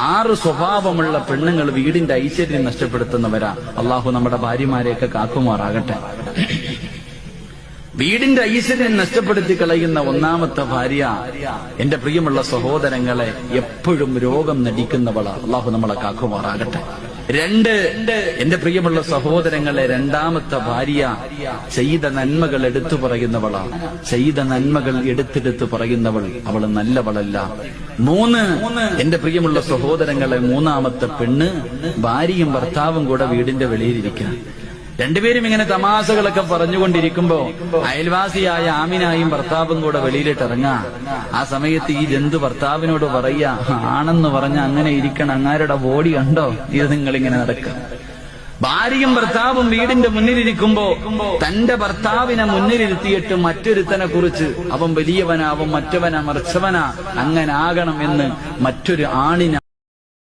6 സ്വഭാവമുള്ള പെണ്ണുങ്ങൾ വീടിന്റെ ഐശ്വര്യം നഷ്ടപ്പെടുത്തുന്നവരാ. അള്ളാഹു നമ്മുടെ ഭാര്യമാരെയൊക്കെ കാക്കുമാറാകട്ടെ. വീടിന്റെ ഐശ്വര്യം നഷ്ടപ്പെടുത്തി കളയുന്ന ഒന്നാമത്തെ ഭാര്യ, എന്റെ പ്രിയമുള്ള സഹോദരങ്ങളെ, എപ്പോഴും രോഗം നടിക്കുന്നവളാ. അള്ളാഹു നമ്മളെ കാക്കുമാറാകട്ടെ. 2, എന്റെ പ്രിയമുള്ള സഹോദരങ്ങളെ, രണ്ടാമത്തെ ഭാര്യ ചെയ്ത നന്മകൾ എടുത്തു പറയുന്നവളാ. ചെയ്ത നന്മകൾ എടുത്തെടുത്ത് പറയുന്നവൾ, അവൾ നല്ലവളല്ല. 3, എന്റെ പ്രിയമുള്ള സഹോദരങ്ങളെ, മൂന്നാമത്തെ പെണ്ണ് ഭാര്യയും ഭർത്താവും കൂടെ വീടിന്റെ വെളിയിലിരിക്കുക. രണ്ടുപേരും ഇങ്ങനെ തമാശകളൊക്കെ പറഞ്ഞുകൊണ്ടിരിക്കുമ്പോ അയൽവാസിയായ ആമിനായും ഭർത്താവും കൂടെ വെളിയിലിട്ടിറങ്ങാ. ആ സമയത്ത് ഈ ജന്തു ഭർത്താവിനോട് പറയാ, ആണെന്ന് പറഞ്ഞ അങ്ങനെ ഇരിക്കണം, അങ്ങാരുടെ ബോഡി കണ്ടോ, ഇത് നിങ്ങളിങ്ങനെ നടക്കുക. ഭാര്യയും ഭർത്താവും വീടിന്റെ മുന്നിലിരിക്കുമ്പോ തന്റെ ഭർത്താവിനെ മുന്നിലിരുത്തിയിട്ട് മറ്റൊരുത്തനെ കുറിച്ച് അവൻ വലിയവനാ, അവൻ മറ്റവനാ, മറിച്ചവനാ, അങ്ങനെ ആകണം എന്ന് മറ്റൊരു ആണിനെ